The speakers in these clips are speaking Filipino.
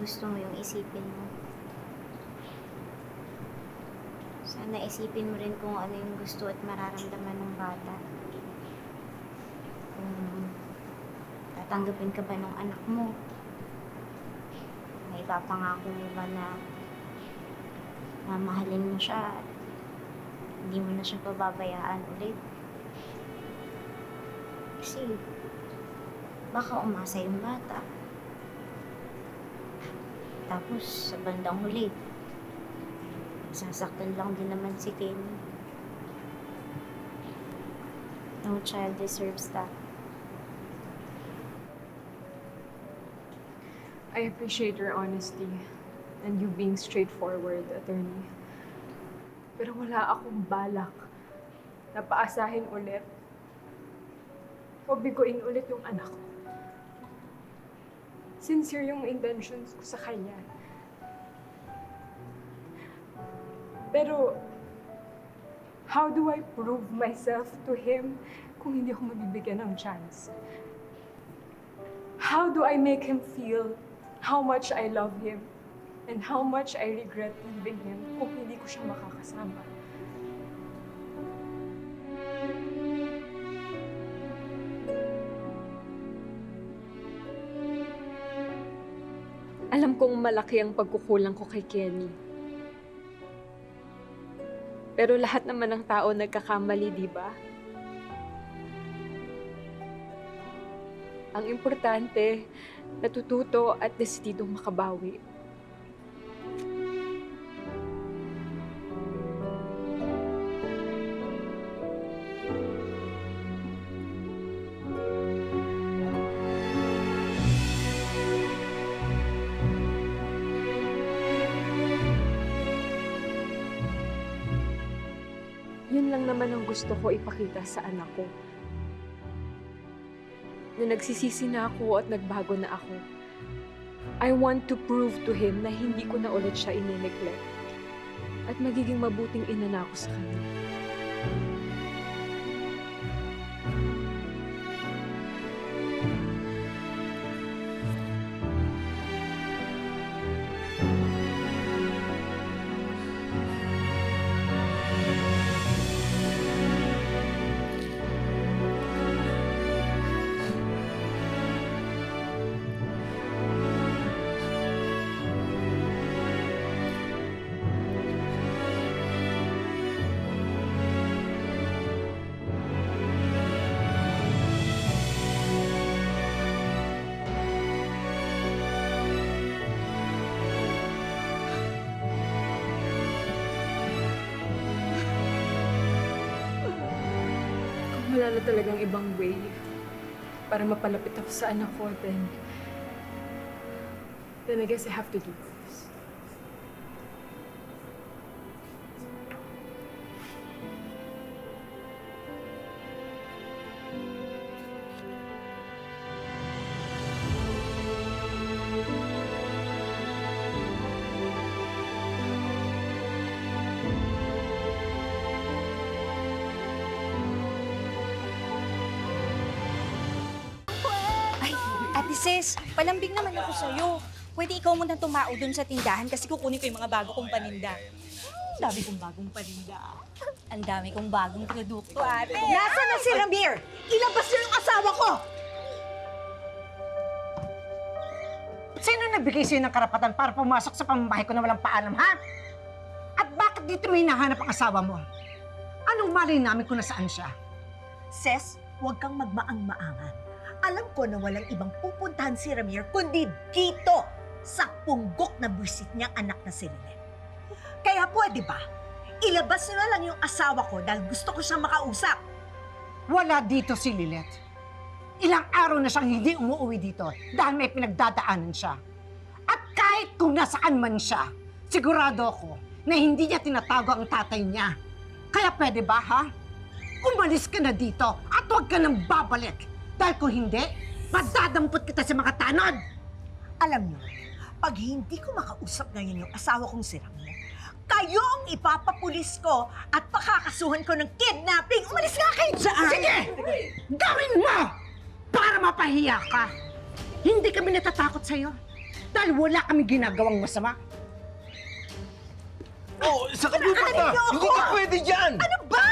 gusto mo yung isipin mo. Sana isipin mo rin kung ano yung gusto at mararamdaman ng bata. Kung tatanggapin ka ba ng anak mo. May ipapangako mo ba na mamahalin mo siya at hindi mo na siya pababayaan ulit. Kasi baka umasa yung bata. Tapos sa bandang huli, sasaktan lang din naman si Kenny. No child deserves that. I appreciate your honesty and you being straightforward, attorney. Pero wala akong balak na paasahin ulit o biguin ulit yung anak ko. Sincere yung intentions ko sa kanya. Pero, how do I prove myself to him kung hindi ako mabibigyan ng chance? How do I make him feel how much I love him and how much I regret leaving him kung hindi ko siya makakasama? Alam kong malaki ang pagkukulang ko kay Kenny. Pero lahat naman ng tao nagkakamali, di ba? Ang importante, natututo at desididong makabawi. Yun lang naman ang gusto ko ipakita sa anak ko. Na nagsisisi na ako at nagbago na ako. I want to prove to him na hindi ko na ulit siya ine-neglect. At magiging mabuting ina na ako sa kanya. Wala na talagang ibang way para mapalapit ako sa anak ko, then I guess I have to do this. Ate Ses, palambing naman ako sa'yo. Pwede ikaw muna tumao dun sa tindahan kasi kukunin ko yung mga bago kong paninda. Ang dami kong bagong paninda. Ang dami kong bagong produkto, ate. Nasaan na si Ramir? Ilabas niyo yung asawa ko! Sino nagbigay sa'yo ng karapatan para pumasok sa pamamahay ko na walang paalam, ha? At bakit dito may hinahanap ang asawa mo? Anong malay namin kung nasaan siya? Ses, huwag kang magmaang-maangan. Alam ko na walang ibang pupuntahan si Ramir kundi dito sa punggok na buwisit niyang anak na si Lynette. Kaya pwede ba, ilabas niyo na lang yung asawa ko dahil gusto ko siyang makausap. Wala dito si Lilith. Ilang araw na siyang hindi umuwi dito dahil may pinagdadaanan siya. At kahit kung nasaan man siya, sigurado ako na hindi niya tinatago ang tatay niya. Kaya pwede ba, ha? Umalis ka na dito at huwag ka nang babalik. Dahil kung hindi, madadampot kita sa mga tanod! Alam niyo, pag hindi ko makausap ngayon yung asawa kong si Ramir, kayo ang ipapapulis ko at pakakasuhan ko ng kidnapping. Umalis nga kayo dyan! Sige! Gawin mo! Para mapahiya ka! Hindi kami natatakot sa'yo. Dahil wala kami ginagawang masama. Oh, sa kabupat na! Hindi ka pwede dyan! Ano ba?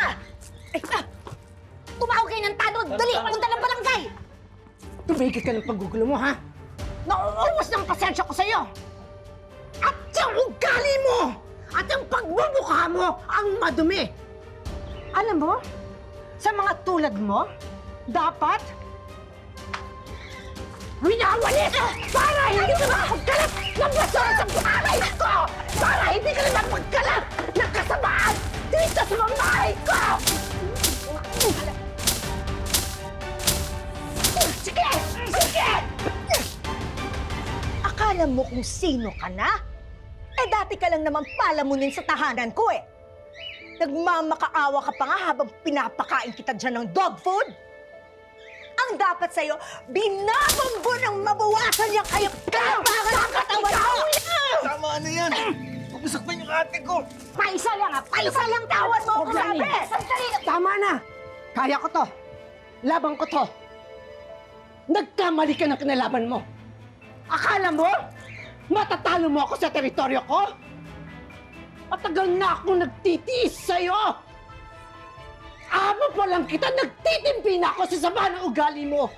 Tumawag kayo ng tanod! Dali! Punta ng barangay! Tumigil ka ng paggugulo mo, ha? Nauubos ng pasensya ko sa'yo! At yung ugali mo! At yung pagmumukha mo ang madumi! Alam mo, sa mga tulad mo, dapat winawalis para hindi ka makapagkalat ng basura sa bahay ko! Para hindi ka naman magkalat ng kasamaan dito sa mga bahay ko! Sige! Sige! Akala mo kung sino ka na? Eh dati ka lang naman palamunin sa tahanan ko eh. Nagmamakaawa ka pa nga habang pinapakain kita dyan ng dog food. Ang dapat sa'yo, binabambo ng mabawasan yung kayapangan ng katawan mo! Tama na yan! Huwag mo saktan yung ate ko! Paisa lang ha! Paisa lang tawan mo ako sabi! Sandali! Tama na! Kaya ko to! Laban ko to! Nagkamali ka ng kinalaban mo! Akala mo, matatalo mo ako sa teritoryo ko? Matagal na akong nagtitiis sa'yo! Amo pa lang kita, nagtitimpi na ako sa sama ng ugali mo!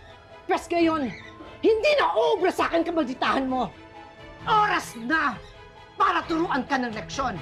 Pes ngayon, hindi na obra sa akin kamalditahan mo! Oras na para turuan ka ng leksyon!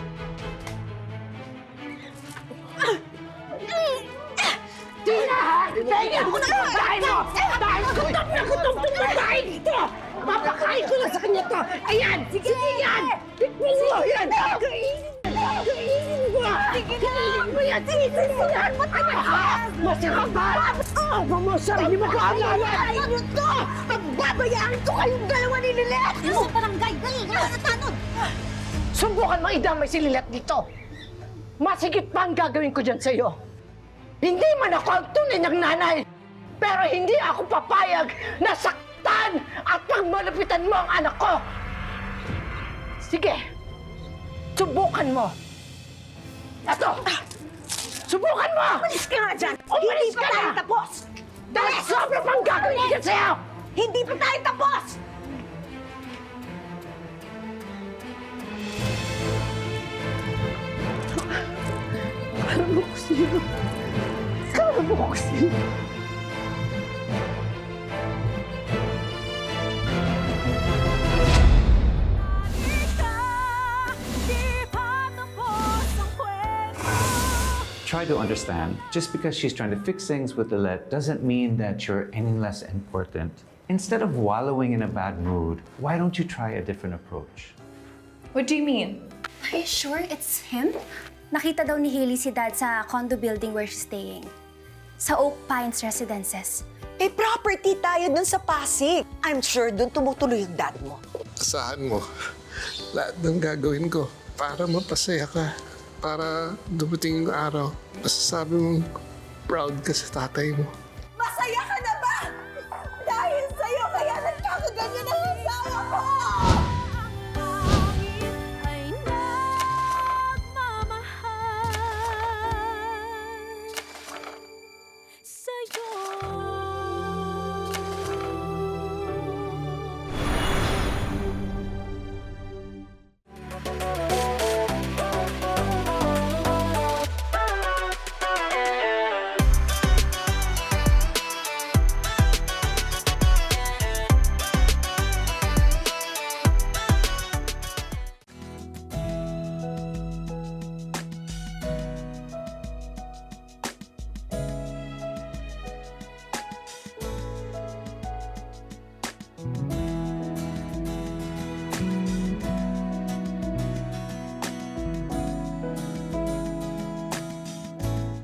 Tina! Tina! Dahil mo! Dahil gutom na gutom itong babae dito! Papakain ko na sa kanya to! Ayan! Sige yan! Tikmin mo! Ayan! Kainin mo! Kainin mo yan! Kainin mo yan! Ano ka? Masarap ba? Aba mo! Sarili mo ka! Ano to? Pagbabayaan ko kayong dalawa ni Lilet! Sa barangay! Dali! Tanod! Subukan mo idamay si Lilet dito! Masigit pa ang gagawin ko dyan sa'yo! Hindi man ako ang tunay ng nanay, pero hindi ako papayag na saktan at pagmalapitan mo ang anak ko! Sige, subukan mo! Eto! Subukan mo! Umalis ka nga dyan! Umalis Hindi pa ka tayo na! tapos! Dahil sobra pang gagawin ko dyan sa'yo! Hindi pa tayo tapos! Alam mo ko sino? Alam mo ko sino? Try to understand, just because she's trying to fix things with Lilette doesn't mean that you're any less important. Instead of wallowing in a bad mood, why don't you try a different approach? What do you mean? Are you sure it's him? Nakita daw ni Hailey si Dad sa condo building where she's staying. Sa Oak Pines Residences. Eh, property tayo dun sa Pasig. I'm sure dun tumutuloy yung dad mo. Asahan mo, lahat ng gagawin ko para mapasaya ka. Para dumating yung araw, masasabi mong proud ka sa tatay mo.